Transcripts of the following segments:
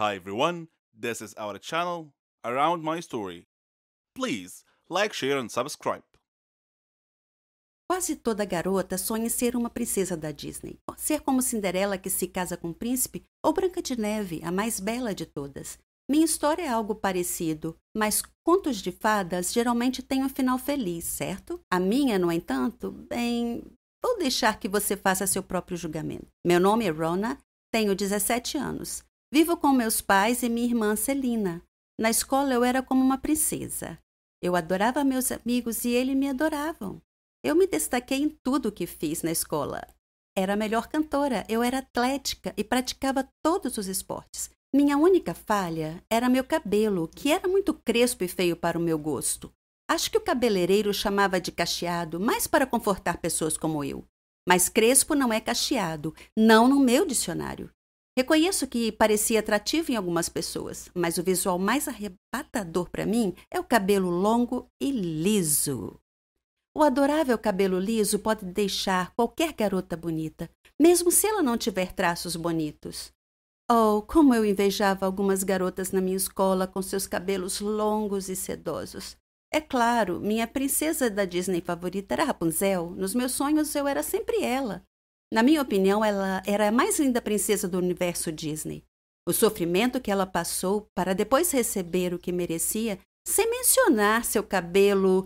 Hi everyone, this is our channel Around My Story. Please like, share and subscribe. Quase toda garota sonha em ser uma princesa da Disney. Ser como Cinderela que se casa com um príncipe ou Branca de Neve, a mais bela de todas. Minha história é algo parecido, mas contos de fadas geralmente têm um final feliz, certo? A minha, no entanto, bem, vou deixar que você faça seu próprio julgamento. Meu nome é Rona, tenho 17 anos. Vivo com meus pais e minha irmã Celina. Na escola eu era como uma princesa. Eu adorava meus amigos e eles me adoravam. Eu me destaquei em tudo o que fiz na escola. Era a melhor cantora, eu era atlética e praticava todos os esportes. Minha única falha era meu cabelo, que era muito crespo e feio para o meu gosto. Acho que o cabeleireiro chamava de cacheado, mais para confortar pessoas como eu. Mas crespo não é cacheado, não no meu dicionário. Reconheço que parecia atrativo em algumas pessoas, mas o visual mais arrebatador para mim é o cabelo longo e liso. O adorável cabelo liso pode deixar qualquer garota bonita, mesmo se ela não tiver traços bonitos. Oh, como eu invejava algumas garotas na minha escola com seus cabelos longos e sedosos. É claro, minha princesa da Disney favorita era Rapunzel. Nos meus sonhos eu era sempre ela. Na minha opinião, ela era a mais linda princesa do universo Disney. O sofrimento que ela passou para depois receber o que merecia, sem mencionar seu cabelo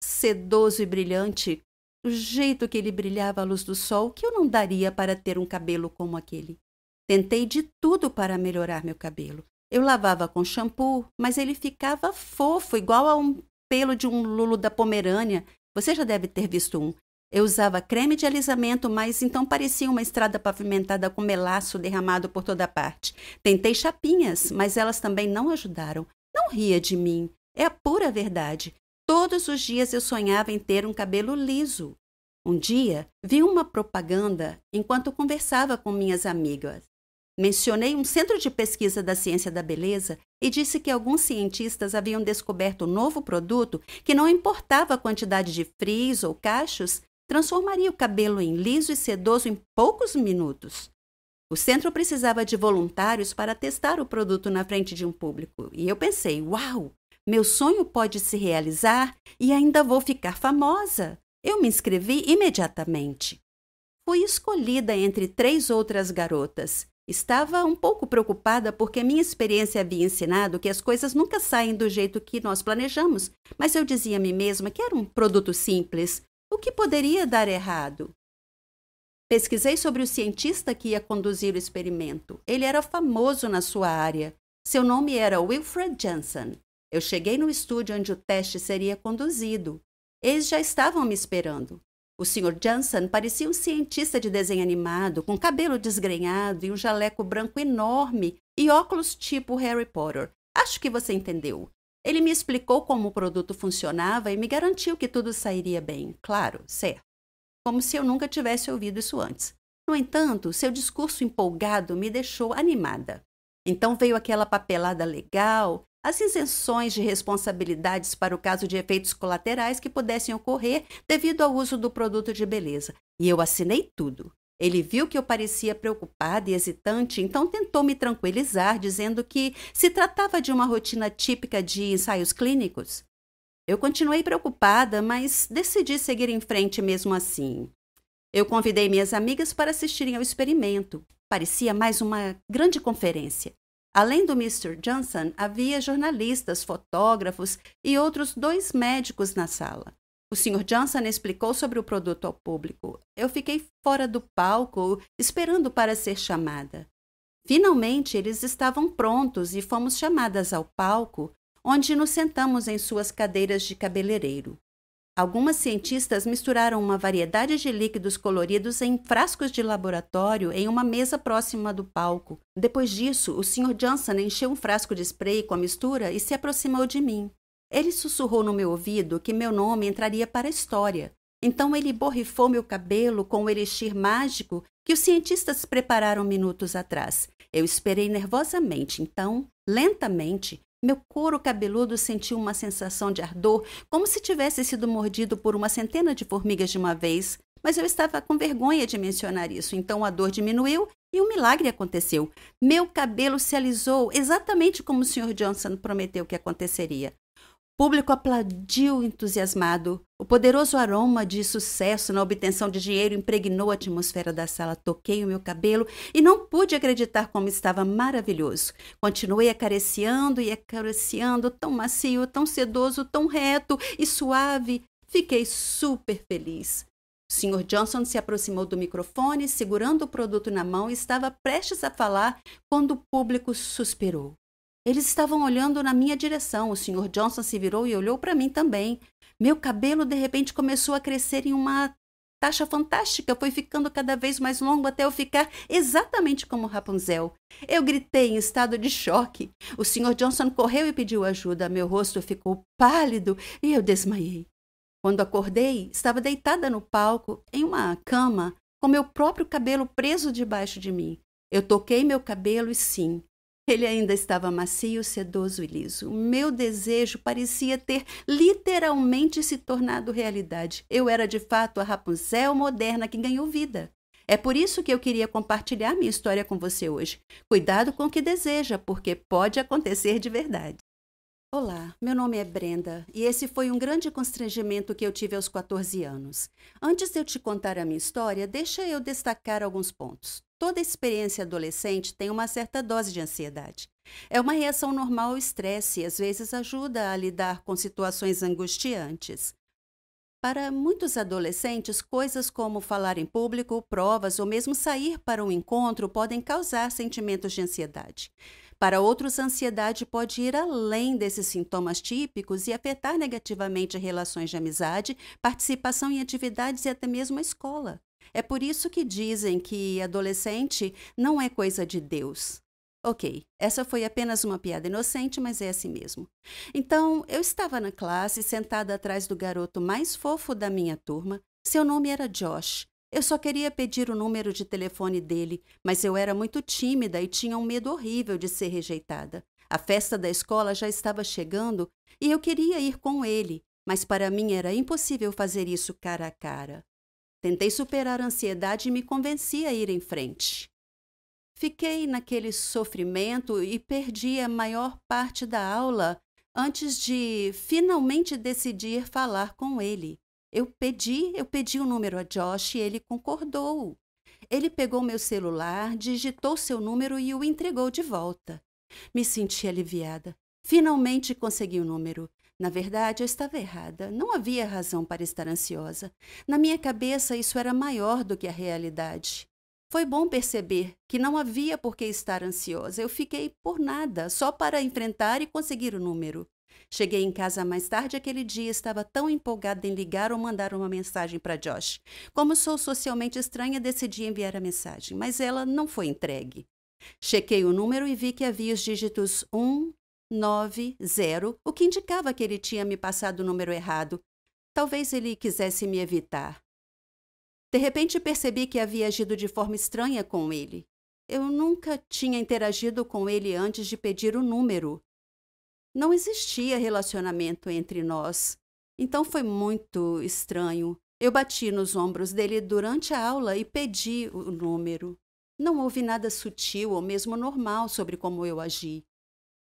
sedoso e brilhante, o jeito que ele brilhava à luz do sol, que eu não daria para ter um cabelo como aquele. Tentei de tudo para melhorar meu cabelo. Eu lavava com shampoo, mas ele ficava fofo, igual a um pelo de um lulo da Pomerânia. Você já deve ter visto um. Eu usava creme de alisamento, mas então parecia uma estrada pavimentada com melaço derramado por toda parte. Tentei chapinhas, mas elas também não ajudaram. Não ria de mim. É a pura verdade. Todos os dias eu sonhava em ter um cabelo liso. Um dia, vi uma propaganda enquanto conversava com minhas amigas. Mencionei um centro de pesquisa da ciência da beleza e disse que alguns cientistas haviam descoberto um novo produto que não importava a quantidade de frizz ou cachos, transformaria o cabelo em liso e sedoso em poucos minutos. O centro precisava de voluntários para testar o produto na frente de um público. E eu pensei, uau, meu sonho pode se realizar e ainda vou ficar famosa. Eu me inscrevi imediatamente. Fui escolhida entre 3 outras garotas. Estava um pouco preocupada porque minha experiência havia ensinado que as coisas nunca saem do jeito que nós planejamos, mas eu dizia a mim mesma que era um produto simples. O que poderia dar errado? Pesquisei sobre o cientista que ia conduzir o experimento. Ele era famoso na sua área. Seu nome era Wilfred Johnson. Eu cheguei no estúdio onde o teste seria conduzido. Eles já estavam me esperando. O Sr. Johnson parecia um cientista de desenho animado, com cabelo desgrenhado e um jaleco branco enorme e óculos tipo Harry Potter. Acho que você entendeu. Ele me explicou como o produto funcionava e me garantiu que tudo sairia bem. Claro, certo. Como se eu nunca tivesse ouvido isso antes. No entanto, seu discurso empolgado me deixou animada. Então veio aquela papelada legal, as isenções de responsabilidades para o caso de efeitos colaterais que pudessem ocorrer devido ao uso do produto de beleza. E eu assinei tudo. Ele viu que eu parecia preocupada e hesitante, então tentou me tranquilizar, dizendo que se tratava de uma rotina típica de ensaios clínicos. Eu continuei preocupada, mas decidi seguir em frente mesmo assim. Eu convidei minhas amigas para assistirem ao experimento. Parecia mais uma grande conferência. Além do Mr. Johnson, havia jornalistas, fotógrafos e outros 2 médicos na sala. O Sr. Johnson explicou sobre o produto ao público. Eu fiquei fora do palco, esperando para ser chamada. Finalmente, eles estavam prontos e fomos chamadas ao palco, onde nos sentamos em suas cadeiras de cabeleireiro. Algumas cientistas misturaram uma variedade de líquidos coloridos em frascos de laboratório em uma mesa próxima do palco. Depois disso, o Sr. Johnson encheu um frasco de spray com a mistura e se aproximou de mim. Ele sussurrou no meu ouvido que meu nome entraria para a história. Então ele borrifou meu cabelo com o elixir mágico que os cientistas prepararam minutos atrás. Eu esperei nervosamente, então, lentamente, meu couro cabeludo sentiu uma sensação de ardor, como se tivesse sido mordido por uma centena de formigas de uma vez, mas eu estava com vergonha de mencionar isso. Então a dor diminuiu e um milagre aconteceu. Meu cabelo se alisou exatamente como o Sr. Johnson prometeu que aconteceria. O público aplaudiu entusiasmado. O poderoso aroma de sucesso na obtenção de dinheiro impregnou a atmosfera da sala. Toquei o meu cabelo e não pude acreditar como estava maravilhoso. Continuei acariciando e acariciando, tão macio, tão sedoso, tão reto e suave. Fiquei super feliz. O Sr. Johnson se aproximou do microfone, segurando o produto na mão, e estava prestes a falar quando o público suspirou. Eles estavam olhando na minha direção. O Sr. Johnson se virou e olhou para mim também. Meu cabelo, de repente, começou a crescer em uma taxa fantástica. Foi ficando cada vez mais longo até eu ficar exatamente como Rapunzel. Eu gritei em estado de choque. O Sr. Johnson correu e pediu ajuda. Meu rosto ficou pálido e eu desmaiei. Quando acordei, estava deitada no palco, em uma cama, com meu próprio cabelo preso debaixo de mim. Eu toquei meu cabelo e sim, ele ainda estava macio, sedoso e liso. Meu desejo parecia ter literalmente se tornado realidade. Eu era de fato a Rapunzel moderna que ganhou vida. É por isso que eu queria compartilhar minha história com você hoje. Cuidado com o que deseja, porque pode acontecer de verdade. Olá, meu nome é Brenda e esse foi um grande constrangimento que eu tive aos 14 anos. Antes de eu te contar a minha história, deixa eu destacar alguns pontos. Toda experiência adolescente tem uma certa dose de ansiedade. É uma reação normal ao estresse e às vezes ajuda a lidar com situações angustiantes. Para muitos adolescentes, coisas como falar em público, provas ou mesmo sair para um encontro podem causar sentimentos de ansiedade. Para outros, a ansiedade pode ir além desses sintomas típicos e afetar negativamente relações de amizade, participação em atividades e até mesmo a escola. É por isso que dizem que adolescente não é coisa de Deus. Ok, essa foi apenas uma piada inocente, mas é assim mesmo. Então, eu estava na classe, sentada atrás do garoto mais fofo da minha turma. Seu nome era Josh. Eu só queria pedir o número de telefone dele, mas eu era muito tímida e tinha um medo horrível de ser rejeitada. A festa da escola já estava chegando e eu queria ir com ele, mas para mim era impossível fazer isso cara a cara. Tentei superar a ansiedade e me convenci a ir em frente. Fiquei naquele sofrimento e perdi a maior parte da aula antes de finalmente decidir falar com ele. Eu pedi o número a Josh e ele concordou. Ele pegou meu celular, digitou seu número e o entregou de volta. Me senti aliviada. Finalmente consegui o número. Na verdade, eu estava errada. Não havia razão para estar ansiosa. Na minha cabeça, isso era maior do que a realidade. Foi bom perceber que não havia por que estar ansiosa. Eu fiquei por nada, só para enfrentar e conseguir o número. Cheguei em casa mais tarde aquele dia e estava tão empolgada em ligar ou mandar uma mensagem para Josh. Como sou socialmente estranha, decidi enviar a mensagem, mas ela não foi entregue. Chequei o número e vi que havia os dígitos 190, o que indicava que ele tinha me passado o número errado. Talvez ele quisesse me evitar. De repente percebi que havia agido de forma estranha com ele. Eu nunca tinha interagido com ele antes de pedir o número. Não existia relacionamento entre nós. Então foi muito estranho. Eu bati nos ombros dele durante a aula e pedi o número. Não houve nada sutil ou mesmo normal sobre como eu agi.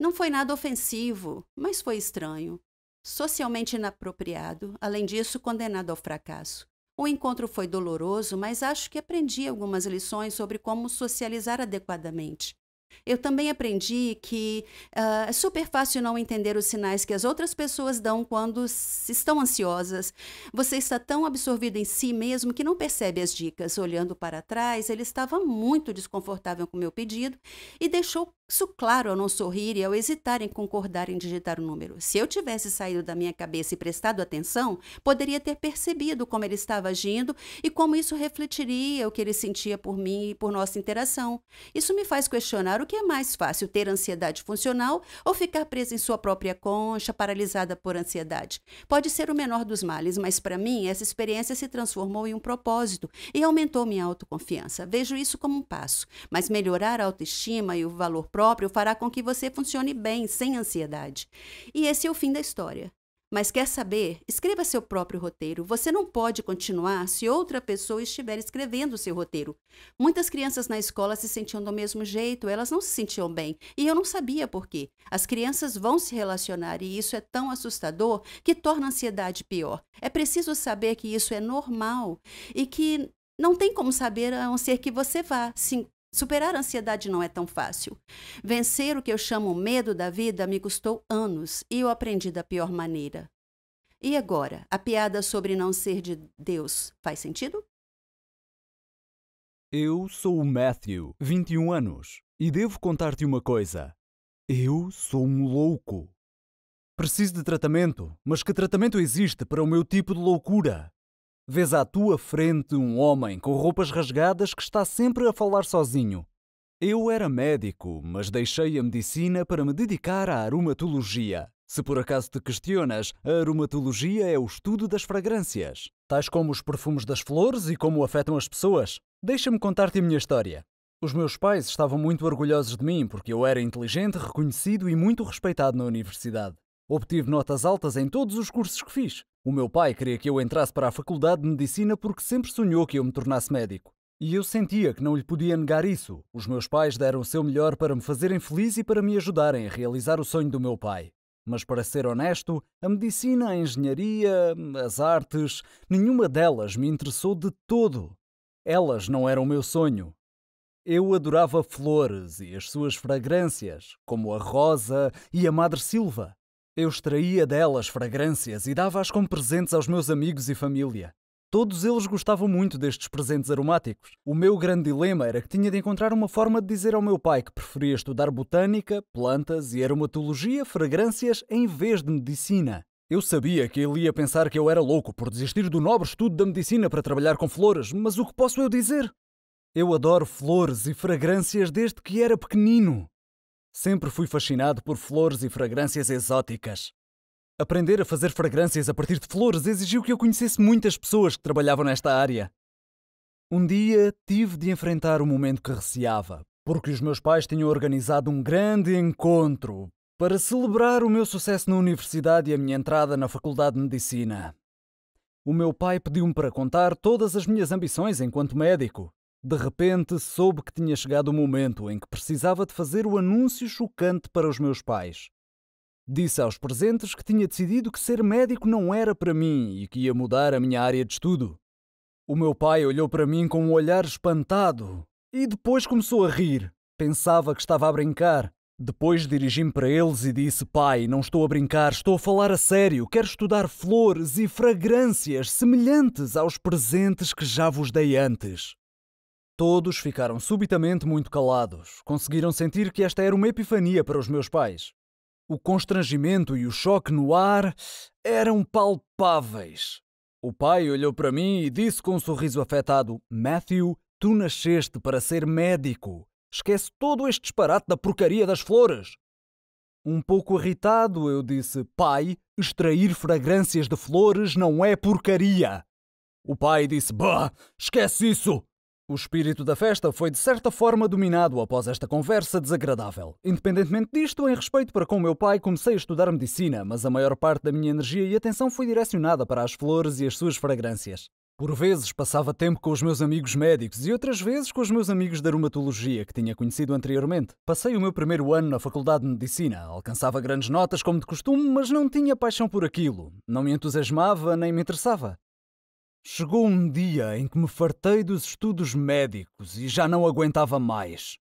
Não foi nada ofensivo, mas foi estranho. Socialmente inapropriado, além disso, condenado ao fracasso. O encontro foi doloroso, mas acho que aprendi algumas lições sobre como socializar adequadamente. Eu também aprendi que é super fácil não entender os sinais que as outras pessoas dão quando estão ansiosas. Você está tão absorvido em si mesmo que não percebe as dicas. Olhando para trás, ele estava muito desconfortável com o meu pedido e deixou isso claro ao não sorrir e ao hesitar em concordar em digitar o número. Se eu tivesse saído da minha cabeça e prestado atenção, poderia ter percebido como ele estava agindo e como isso refletiria o que ele sentia por mim e por nossa interação. Isso me faz questionar o que é mais fácil, ter ansiedade funcional ou ficar presa em sua própria concha, paralisada por ansiedade. Pode ser o menor dos males, mas para mim essa experiência se transformou em um propósito e aumentou minha autoconfiança. Vejo isso como um passo, mas melhorar a autoestima e o valor próprio fará com que você funcione bem, sem ansiedade. E esse é o fim da história. Mas quer saber? Escreva seu próprio roteiro. Você não pode continuar se outra pessoa estiver escrevendo o seu roteiro. Muitas crianças na escola se sentiam do mesmo jeito, elas não se sentiam bem. E eu não sabia por quê. As crianças vão se relacionar e isso é tão assustador que torna a ansiedade pior. É preciso saber que isso é normal e que não tem como saber a não ser que você vá. Sim, superar a ansiedade não é tão fácil. Vencer o que eu chamo medo da vida me custou anos e eu aprendi da pior maneira. E agora, a piada sobre não ser de Deus faz sentido? Eu sou o Matthew, 21 anos, e devo contar-te uma coisa. Eu sou um louco. Preciso de tratamento, mas que tratamento existe para o meu tipo de loucura? Vês à tua frente um homem com roupas rasgadas que está sempre a falar sozinho. Eu era médico, mas deixei a medicina para me dedicar à aromatologia. Se por acaso te questionas, a aromatologia é o estudo das fragrâncias, tais como os perfumes das flores e como afetam as pessoas. Deixa-me contar-te a minha história. Os meus pais estavam muito orgulhosos de mim porque eu era inteligente, reconhecido e muito respeitado na universidade. Obtive notas altas em todos os cursos que fiz. O meu pai queria que eu entrasse para a faculdade de medicina porque sempre sonhou que eu me tornasse médico. E eu sentia que não lhe podia negar isso. Os meus pais deram o seu melhor para me fazerem feliz e para me ajudarem a realizar o sonho do meu pai. Mas para ser honesto, a medicina, a engenharia, as artes, nenhuma delas me interessou de todo. Elas não eram o meu sonho. Eu adorava flores e as suas fragrâncias, como a rosa e a madressilva. Eu extraía delas fragrâncias e dava-as como presentes aos meus amigos e família. Todos eles gostavam muito destes presentes aromáticos. O meu grande dilema era que tinha de encontrar uma forma de dizer ao meu pai que preferia estudar botânica, plantas e aromatologia, fragrâncias, em vez de medicina. Eu sabia que ele ia pensar que eu era louco por desistir do nobre estudo da medicina para trabalhar com flores, mas o que posso eu dizer? Eu adoro flores e fragrâncias desde que era pequenino. Sempre fui fascinado por flores e fragrâncias exóticas. Aprender a fazer fragrâncias a partir de flores exigiu que eu conhecesse muitas pessoas que trabalhavam nesta área. Um dia tive de enfrentar um momento que receava, porque os meus pais tinham organizado um grande encontro para celebrar o meu sucesso na universidade e a minha entrada na Faculdade de Medicina. O meu pai pediu-me para contar todas as minhas ambições enquanto médico. De repente, soube que tinha chegado o momento em que precisava de fazer o anúncio chocante para os meus pais. Disse aos presentes que tinha decidido que ser médico não era para mim e que ia mudar a minha área de estudo. O meu pai olhou para mim com um olhar espantado e depois começou a rir. Pensava que estava a brincar. Depois dirigi-me para eles e disse: "Pai, não estou a brincar, estou a falar a sério. Quero estudar flores e fragrâncias semelhantes aos presentes que já vos dei antes." Todos ficaram subitamente muito calados. Conseguiram sentir que esta era uma epifania para os meus pais. O constrangimento e o choque no ar eram palpáveis. O pai olhou para mim e disse com um sorriso afetado: "Matthew, tu nasceste para ser médico. Esquece todo este disparate da porcaria das flores." Um pouco irritado, eu disse: "Pai, extrair fragrâncias de flores não é porcaria." O pai disse: "Bah, esquece isso." O espírito da festa foi de certa forma dominado após esta conversa desagradável. Independentemente disto, em respeito para com o meu pai, comecei a estudar medicina, mas a maior parte da minha energia e atenção foi direcionada para as flores e as suas fragrâncias. Por vezes passava tempo com os meus amigos médicos e outras vezes com os meus amigos de aromatologia que tinha conhecido anteriormente. Passei o meu primeiro ano na Faculdade de Medicina. Alcançava grandes notas como de costume, mas não tinha paixão por aquilo. Não me entusiasmava nem me interessava. Chegou um dia em que me fartei dos estudos médicos e já não aguentava mais.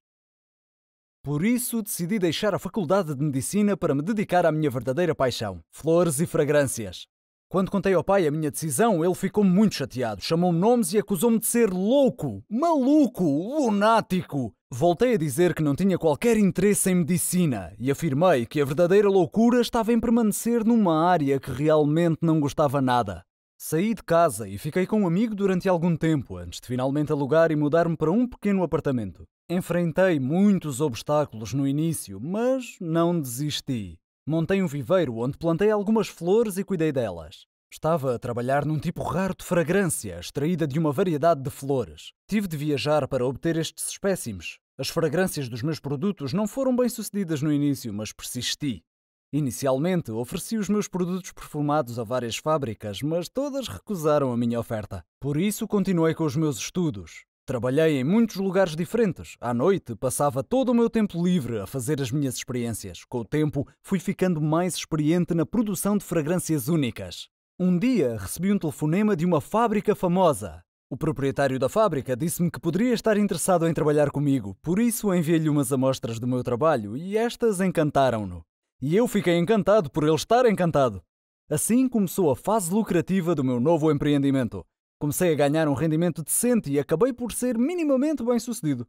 Por isso decidi deixar a Faculdade de Medicina para me dedicar à minha verdadeira paixão, flores e fragrâncias. Quando contei ao pai a minha decisão, ele ficou muito chateado, chamou-me nomes e acusou-me de ser louco, maluco, lunático. Voltei a dizer que não tinha qualquer interesse em medicina e afirmei que a verdadeira loucura estava em permanecer numa área que realmente não gostava nada. Saí de casa e fiquei com um amigo durante algum tempo, antes de finalmente alugar e mudar-me para um pequeno apartamento. Enfrentei muitos obstáculos no início, mas não desisti. Montei um viveiro onde plantei algumas flores e cuidei delas. Estava a trabalhar num tipo raro de fragrância, extraída de uma variedade de flores. Tive de viajar para obter estes espécimes. As fragrâncias dos meus produtos não foram bem sucedidas no início, mas persisti. Inicialmente, ofereci os meus produtos perfumados a várias fábricas, mas todas recusaram a minha oferta. Por isso, continuei com os meus estudos. Trabalhei em muitos lugares diferentes. À noite, passava todo o meu tempo livre a fazer as minhas experiências. Com o tempo, fui ficando mais experiente na produção de fragrâncias únicas. Um dia, recebi um telefonema de uma fábrica famosa. O proprietário da fábrica disse-me que poderia estar interessado em trabalhar comigo, por isso enviei-lhe umas amostras do meu trabalho e estas encantaram-no. E eu fiquei encantado por ele estar encantado. Assim começou a fase lucrativa do meu novo empreendimento. Comecei a ganhar um rendimento decente e acabei por ser minimamente bem-sucedido.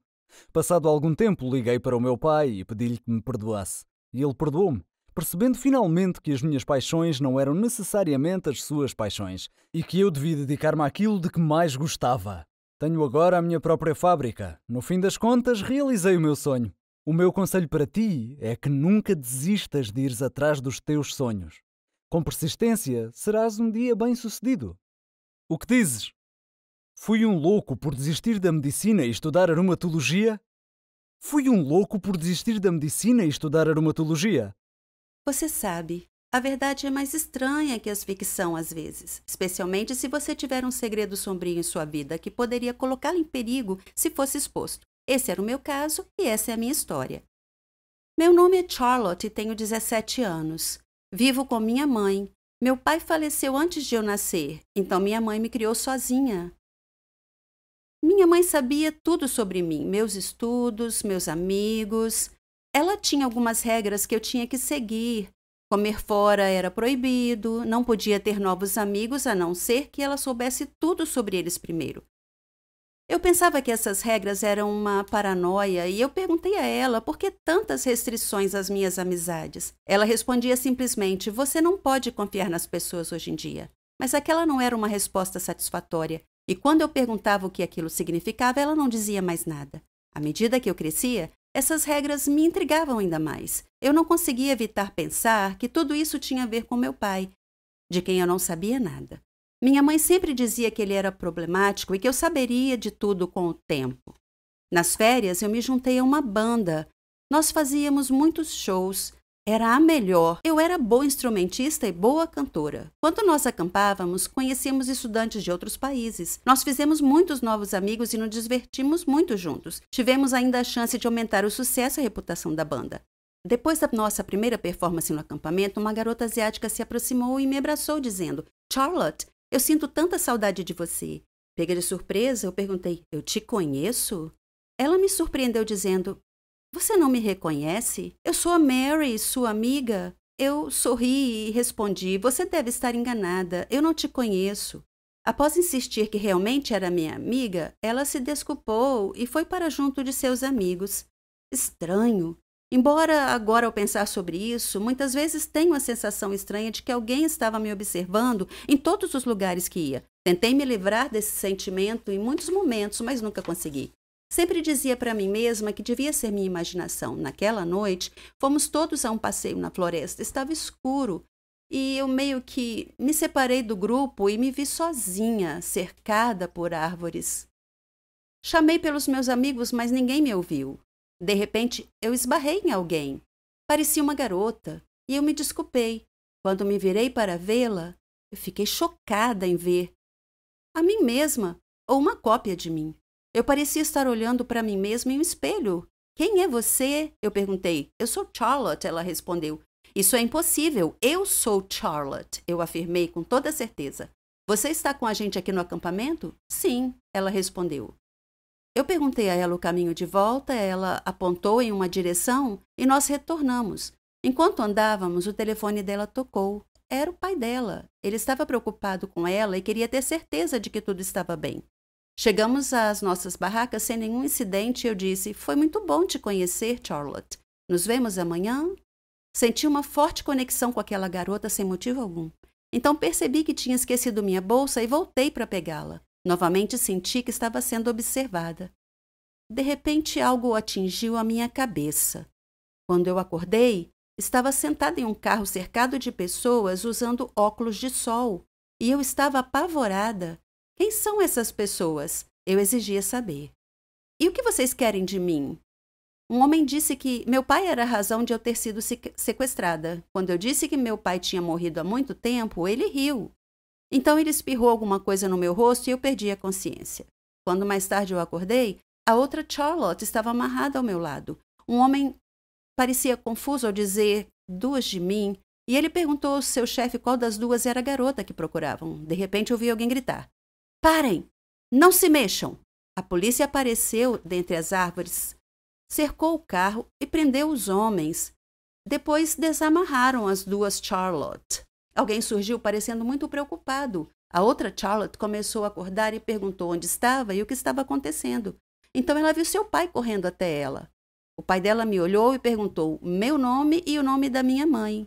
Passado algum tempo, liguei para o meu pai e pedi-lhe que me perdoasse. E ele perdoou-me, percebendo finalmente que as minhas paixões não eram necessariamente as suas paixões e que eu devia dedicar-me àquilo de que mais gostava. Tenho agora a minha própria fábrica. No fim das contas, realizei o meu sonho. O meu conselho para ti é que nunca desistas de ires atrás dos teus sonhos. Com persistência, serás um dia bem-sucedido. O que dizes? Fui um louco por desistir da medicina e estudar aromatologia? Fui um louco por desistir da medicina e estudar aromatologia? Você sabe, a verdade é mais estranha que a ficção às vezes, especialmente se você tiver um segredo sombrio em sua vida que poderia colocá-lo em perigo se fosse exposto. Esse era o meu caso e essa é a minha história. Meu nome é Charlotte e tenho 17 anos. Vivo com minha mãe. Meu pai faleceu antes de eu nascer, então minha mãe me criou sozinha. Minha mãe sabia tudo sobre mim, meus estudos, meus amigos. Ela tinha algumas regras que eu tinha que seguir. Comer fora era proibido, não podia ter novos amigos a não ser que ela soubesse tudo sobre eles primeiro. Eu pensava que essas regras eram uma paranoia e eu perguntei a ela por que tantas restrições às minhas amizades. Ela respondia simplesmente: você não pode confiar nas pessoas hoje em dia. Mas aquela não era uma resposta satisfatória e quando eu perguntava o que aquilo significava, ela não dizia mais nada. À medida que eu crescia, essas regras me intrigavam ainda mais. Eu não conseguia evitar pensar que tudo isso tinha a ver com meu pai, de quem eu não sabia nada. Minha mãe sempre dizia que ele era problemático e que eu saberia de tudo com o tempo. Nas férias, eu me juntei a uma banda. Nós fazíamos muitos shows. Era a melhor. Eu era boa instrumentista e boa cantora. Quando nós acampávamos, conhecíamos estudantes de outros países. Nós fizemos muitos novos amigos e nos divertimos muito juntos. Tivemos ainda a chance de aumentar o sucesso e a reputação da banda. Depois da nossa primeira performance no acampamento, uma garota asiática se aproximou e me abraçou, dizendo: Charlotte, eu sinto tanta saudade de você. Pega de surpresa, eu perguntei: eu te conheço? Ela me surpreendeu dizendo: você não me reconhece? Eu sou a Mary, sua amiga. Eu sorri e respondi: você deve estar enganada, eu não te conheço. Após insistir que realmente era minha amiga, ela se desculpou e foi para junto de seus amigos. Estranho. Embora agora ao pensar sobre isso, muitas vezes tenho a sensação estranha de que alguém estava me observando em todos os lugares que ia. Tentei me livrar desse sentimento em muitos momentos, mas nunca consegui. Sempre dizia para mim mesma que devia ser minha imaginação. Naquela noite, fomos todos a um passeio na floresta. Estava escuro e eu meio que me separei do grupo e me vi sozinha, cercada por árvores. Chamei pelos meus amigos, mas ninguém me ouviu. De repente, eu esbarrei em alguém. Parecia uma garota e eu me desculpei. Quando me virei para vê-la, eu fiquei chocada em ver a mim mesma ou uma cópia de mim. Eu parecia estar olhando para mim mesma em um espelho. Quem é você? Eu perguntei. Eu sou Charlotte, ela respondeu. Isso é impossível. Eu sou Charlotte, eu afirmei com toda certeza. Você está com a gente aqui no acampamento? Sim, ela respondeu. Eu perguntei a ela o caminho de volta, ela apontou em uma direção e nós retornamos. Enquanto andávamos, o telefone dela tocou. Era o pai dela. Ele estava preocupado com ela e queria ter certeza de que tudo estava bem. Chegamos às nossas barracas sem nenhum incidente e eu disse: foi muito bom te conhecer, Charlotte. Nos vemos amanhã? Senti uma forte conexão com aquela garota sem motivo algum. Então percebi que tinha esquecido minha bolsa e voltei para pegá-la. Novamente senti que estava sendo observada. De repente, algo atingiu a minha cabeça. Quando eu acordei, estava sentada em um carro cercado de pessoas usando óculos de sol. E eu estava apavorada. Quem são essas pessoas? Eu exigia saber. E o que vocês querem de mim? Um homem disse que meu pai era a razão de eu ter sido sequestrada. Quando eu disse que meu pai tinha morrido há muito tempo, ele riu. Então ele espirrou alguma coisa no meu rosto e eu perdi a consciência. Quando mais tarde eu acordei, a outra Charlotte estava amarrada ao meu lado. Um homem parecia confuso ao dizer 2 de mim, e ele perguntou ao seu chefe qual das 2 era a garota que procuravam. De repente ouvi alguém gritar: "Parem! Não se mexam!" A polícia apareceu dentre as árvores, cercou o carro e prendeu os homens. Depois desamarraram as 2 Charlotte. Alguém surgiu parecendo muito preocupado. A outra Charlotte começou a acordar e perguntou onde estava e o que estava acontecendo. Então ela viu seu pai correndo até ela. O pai dela me olhou e perguntou meu nome e o nome da minha mãe.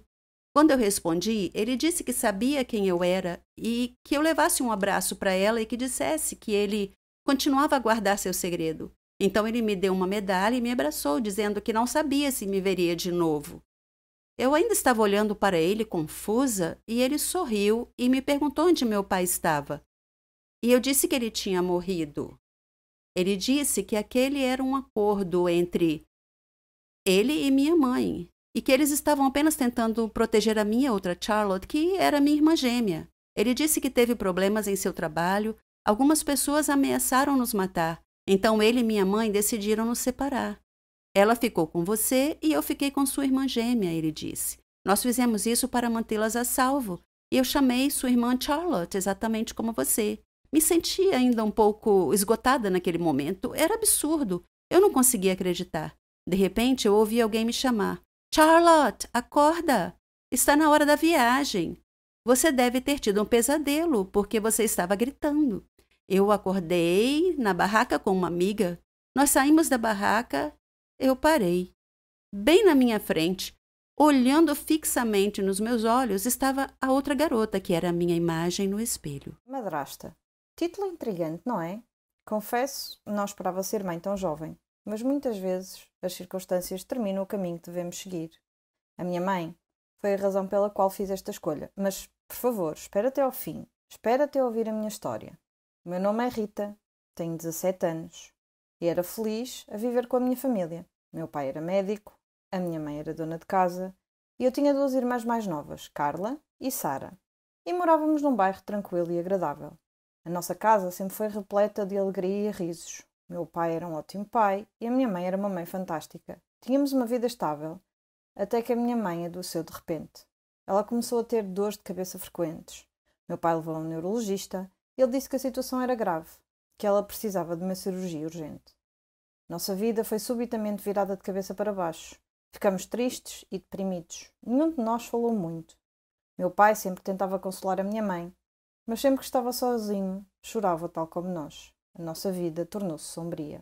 Quando eu respondi, ele disse que sabia quem eu era e que eu levasse um abraço para ela e que dissesse que ele continuava a guardar seu segredo. Então ele me deu uma medalha e me abraçou, dizendo que não sabia se me veria de novo. Eu ainda estava olhando para ele, confusa, e ele sorriu e me perguntou onde meu pai estava. E eu disse que ele tinha morrido. Ele disse que aquele era um acordo entre ele e minha mãe, e que eles estavam apenas tentando proteger a minha outra Charlotte, que era minha irmã gêmea. Ele disse que teve problemas em seu trabalho, algumas pessoas ameaçaram nos matar, então ele e minha mãe decidiram nos separar. Ela ficou com você e eu fiquei com sua irmã gêmea, ele disse. Nós fizemos isso para mantê-las a salvo, e eu chamei sua irmã Charlotte exatamente como você. Me senti ainda um pouco esgotada naquele momento. Era absurdo. Eu não conseguia acreditar. De repente, eu ouvi alguém me chamar. Charlotte, acorda! Está na hora da viagem. Você deve ter tido um pesadelo, porque você estava gritando. Eu acordei na barraca com uma amiga. Nós saímos da barraca. Eu parei. Bem na minha frente, olhando fixamente nos meus olhos, estava a outra garota, que era a minha imagem no espelho. Madrasta. Título intrigante, não é? Confesso, não esperava ser mãe tão jovem, mas muitas vezes as circunstâncias determinam o caminho que devemos seguir. A minha mãe foi a razão pela qual fiz esta escolha, mas, por favor, espera até ao fim. Espera até ouvir a minha história. O meu nome é Rita, tenho 17 anos e era feliz a viver com a minha família. Meu pai era médico, a minha mãe era dona de casa e eu tinha 2 irmãs mais novas, Carla e Sara. E morávamos num bairro tranquilo e agradável. A nossa casa sempre foi repleta de alegria e risos. Meu pai era um ótimo pai e a minha mãe era uma mãe fantástica. Tínhamos uma vida estável, até que a minha mãe adoeceu de repente. Ela começou a ter dores de cabeça frequentes. Meu pai levou a um neurologista e ele disse que a situação era grave, que ela precisava de uma cirurgia urgente. Nossa vida foi subitamente virada de cabeça para baixo. Ficamos tristes e deprimidos. Nenhum de nós falou muito. Meu pai sempre tentava consolar a minha mãe, mas sempre que estava sozinho, chorava tal como nós. A nossa vida tornou-se sombria.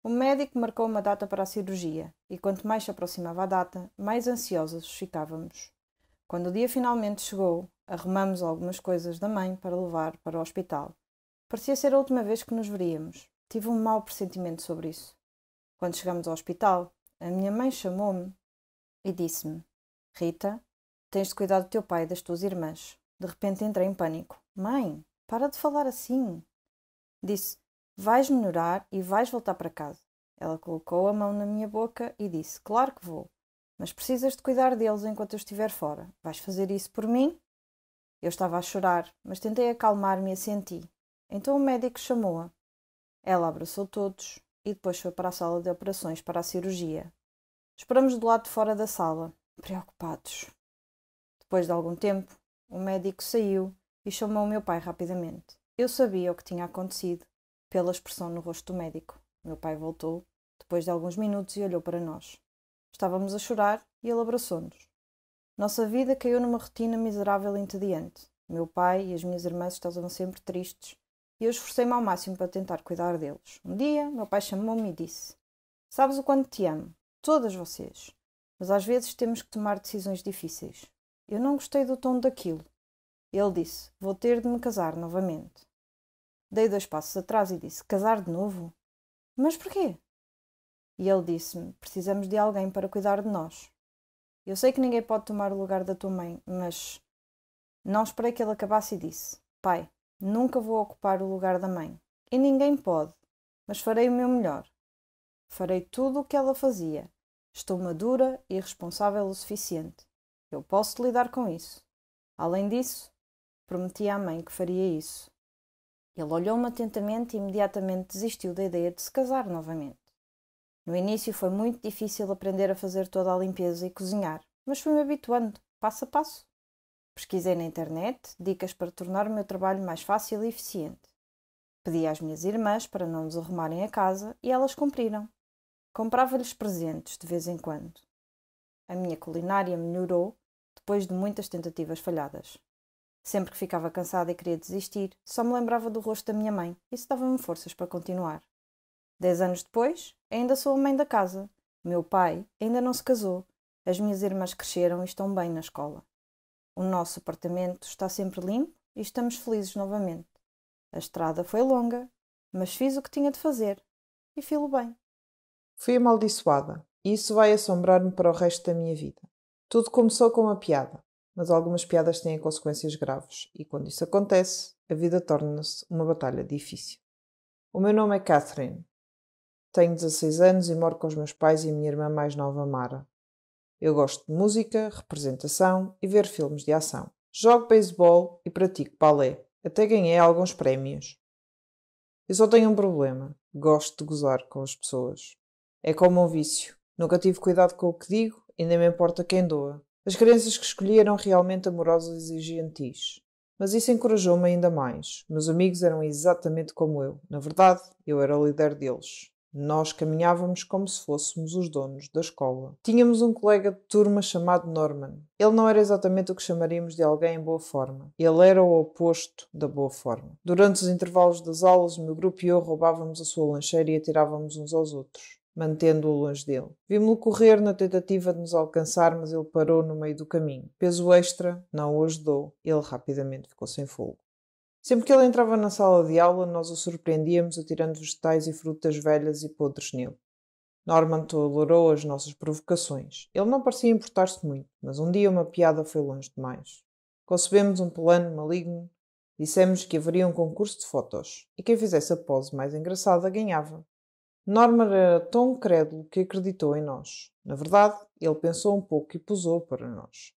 O médico marcou uma data para a cirurgia, e quanto mais se aproximava a data, mais ansiosos ficávamos. Quando o dia finalmente chegou, arrumamos algumas coisas da mãe para levar para o hospital. Parecia ser a última vez que nos veríamos. Tive um mau pressentimento sobre isso. Quando chegamos ao hospital, a minha mãe chamou-me e disse-me: Rita, tens de cuidar do teu pai e das tuas irmãs. De repente entrei em pânico. Mãe, para de falar assim. Disse: vais melhorar e vais voltar para casa. Ela colocou a mão na minha boca e disse: claro que vou, mas precisas de cuidar deles enquanto eu estiver fora. Vais fazer isso por mim? Eu estava a chorar, mas tentei acalmar-me e assenti. Então o médico chamou-a. Ela abraçou todos e depois foi para a sala de operações para a cirurgia. Esperamos do lado de fora da sala, preocupados. Depois de algum tempo, o médico saiu e chamou o meu pai rapidamente. Eu sabia o que tinha acontecido, pela expressão no rosto do médico. Meu pai voltou, depois de alguns minutos, e olhou para nós. Estávamos a chorar e ele abraçou-nos. Nossa vida caiu numa rotina miserável e entediante. Meu pai e as minhas irmãs estavam sempre tristes e eu esforcei-me ao máximo para tentar cuidar deles. Um dia, meu pai chamou-me e disse: sabes o quanto te amo, todas vocês, mas às vezes temos que tomar decisões difíceis. Eu não gostei do tom daquilo. Ele disse: vou ter de me casar novamente. Dei 2 passos atrás e disse: casar de novo? Mas porquê? E ele disse-me: precisamos de alguém para cuidar de nós. Eu sei que ninguém pode tomar o lugar da tua mãe, mas... Não esperei que ele acabasse e disse: pai, nunca vou ocupar o lugar da mãe. E ninguém pode, mas farei o meu melhor. Farei tudo o que ela fazia. Estou madura e responsável o suficiente. Eu posso lidar com isso. Além disso, prometi à mãe que faria isso. Ele olhou-me atentamente e imediatamente desistiu da ideia de se casar novamente. No início foi muito difícil aprender a fazer toda a limpeza e cozinhar, mas fui-me habituando, passo a passo. Pesquisei na internet dicas para tornar o meu trabalho mais fácil e eficiente. Pedi às minhas irmãs para não desarrumarem a casa e elas cumpriram. Comprava-lhes presentes de vez em quando. A minha culinária melhorou depois de muitas tentativas falhadas. Sempre que ficava cansada e queria desistir, só me lembrava do rosto da minha mãe. Isso dava-me forças para continuar. 10 anos depois, ainda sou a mãe da casa. O meu pai ainda não se casou. As minhas irmãs cresceram e estão bem na escola. O nosso apartamento está sempre limpo e estamos felizes novamente. A estrada foi longa, mas fiz o que tinha de fazer e filo bem. Fui amaldiçoada e isso vai assombrar-me para o resto da minha vida. Tudo começou com uma piada, mas algumas piadas têm consequências graves e quando isso acontece, a vida torna-se uma batalha difícil. O meu nome é Catherine. Tenho 16 anos e moro com os meus pais e a minha irmã mais nova, Mara. Eu gosto de música, representação e ver filmes de ação. Jogo beisebol e pratico balé. Até ganhei alguns prémios. Eu só tenho um problema. Gosto de gozar com as pessoas. É como um vício. Nunca tive cuidado com o que digo e nem me importa quem doa. As crianças que escolhi eram realmente amorosas e gentis. Mas isso encorajou-me ainda mais. Meus amigos eram exatamente como eu. Na verdade, eu era o líder deles. Nós caminhávamos como se fôssemos os donos da escola. Tínhamos um colega de turma chamado Norman. Ele não era exatamente o que chamaríamos de alguém em boa forma. Ele era o oposto da boa forma. Durante os intervalos das aulas, o meu grupo e eu roubávamos a sua lancheira e atirávamos uns aos outros, mantendo-o longe dele. Vimos-lo correr na tentativa de nos alcançar, mas ele parou no meio do caminho. Peso extra não o ajudou. Ele rapidamente ficou sem fogo. Sempre que ele entrava na sala de aula, nós o surpreendíamos atirando vegetais e frutas velhas e podres nele. Norman tolerou as nossas provocações. Ele não parecia importar-se muito, mas um dia uma piada foi longe demais. Concebemos um plano maligno. Dissemos que haveria um concurso de fotos e quem fizesse a pose mais engraçada ganhava. Norman era tão crédulo que acreditou em nós. Na verdade, ele pensou um pouco e posou para nós.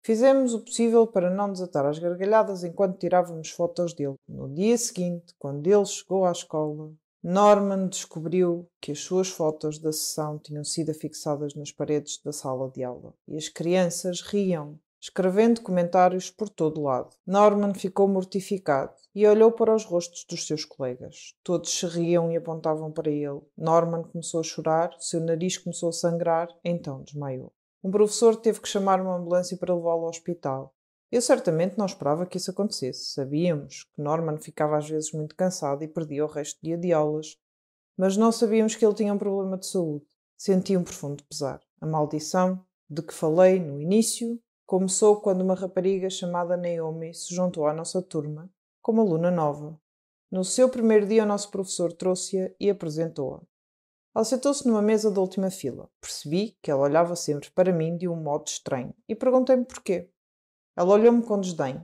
Fizemos o possível para não desatar as gargalhadas enquanto tirávamos fotos dele. No dia seguinte, quando ele chegou à escola, Norman descobriu que as suas fotos da sessão tinham sido afixadas nas paredes da sala de aula. E as crianças riam, escrevendo comentários por todo lado. Norman ficou mortificado e olhou para os rostos dos seus colegas. Todos se riam e apontavam para ele. Norman começou a chorar, seu nariz começou a sangrar, então desmaiou. Um professor teve que chamar uma ambulância para levá-lo ao hospital. Eu certamente não esperava que isso acontecesse. Sabíamos que Norman ficava às vezes muito cansado e perdia o resto do dia de aulas, mas não sabíamos que ele tinha um problema de saúde. Senti um profundo pesar. A maldição de que falei no início começou quando uma rapariga chamada Naomi se juntou à nossa turma como aluna nova. No seu primeiro dia, o nosso professor trouxe-a e apresentou-a. Ela sentou-se numa mesa da última fila. Percebi que ela olhava sempre para mim de um modo estranho e perguntei-me porquê. Ela olhou-me com desdém.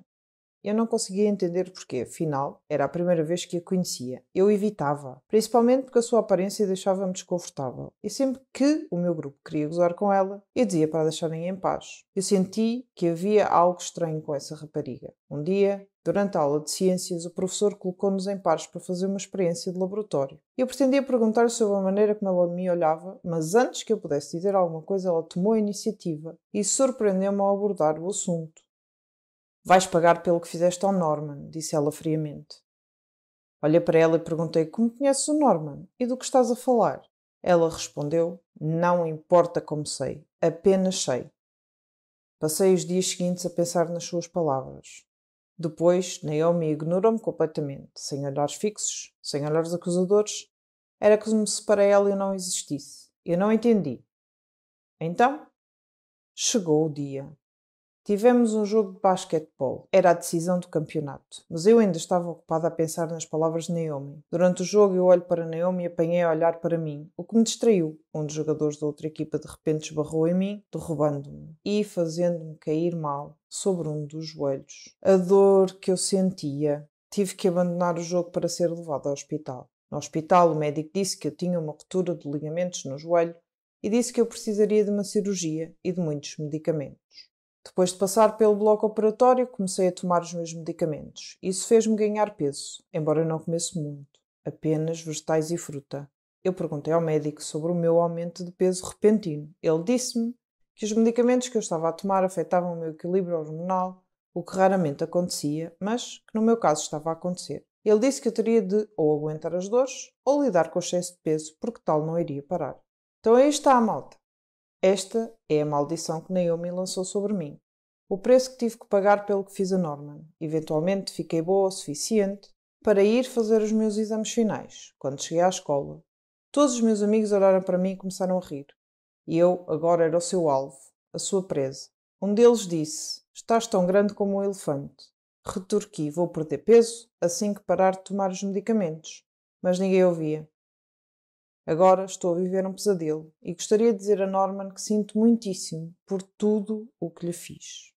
Eu não conseguia entender porquê, afinal, era a primeira vez que a conhecia. Eu evitava, principalmente porque a sua aparência deixava-me desconfortável. E sempre que o meu grupo queria gozar com ela, eu dizia para a deixarem em paz. Eu senti que havia algo estranho com essa rapariga. Um dia, durante a aula de ciências, o professor colocou-nos em pares para fazer uma experiência de laboratório. Eu pretendia perguntar sobre a maneira como ela me olhava, mas antes que eu pudesse dizer alguma coisa, ela tomou a iniciativa e surpreendeu-me ao abordar o assunto. Vais pagar pelo que fizeste ao Norman, disse ela friamente. Olhei para ela e perguntei como conheces o Norman e do que estás a falar. Ela respondeu, não importa como sei, apenas sei. Passei os dias seguintes a pensar nas suas palavras. Depois, Naomi ignorou-me completamente, sem olhares fixos, sem olhares acusadores. Era como se para ela eu não existisse. Eu não entendi. Então, chegou o dia. Tivemos um jogo de basquetebol. Era a decisão do campeonato. Mas eu ainda estava ocupada a pensar nas palavras de Naomi. Durante o jogo eu olho para Naomi e apanhei a olhar para mim, o que me distraiu. Um dos jogadores da outra equipa de repente esbarrou em mim, derrubando-me e fazendo-me cair mal sobre um dos joelhos. A dor que eu sentia. Tive que abandonar o jogo para ser levado ao hospital. No hospital, o médico disse que eu tinha uma ruptura de ligamentos no joelho e disse que eu precisaria de uma cirurgia e de muitos medicamentos. Depois de passar pelo bloco operatório, comecei a tomar os meus medicamentos. Isso fez-me ganhar peso, embora eu não comesse muito, apenas vegetais e fruta. Eu perguntei ao médico sobre o meu aumento de peso repentino. Ele disse-me que os medicamentos que eu estava a tomar afetavam o meu equilíbrio hormonal, o que raramente acontecia, mas que no meu caso estava a acontecer. Ele disse que eu teria de ou aguentar as dores ou lidar com o excesso de peso, porque tal não iria parar. Então aí está a malta. Esta é a maldição que Naomi lançou sobre mim. O preço que tive que pagar pelo que fiz a Norman. Eventualmente fiquei boa o suficiente para ir fazer os meus exames finais. Quando cheguei à escola, todos os meus amigos olharam para mim e começaram a rir. E eu agora era o seu alvo, a sua presa. Um deles disse: "Estás tão grande como um elefante." Retorqui: "Vou perder peso assim que parar de tomar os medicamentos." Mas ninguém ouvia. Agora estou a viver um pesadelo e gostaria de dizer a Norman que sinto muitíssimo por tudo o que lhe fiz.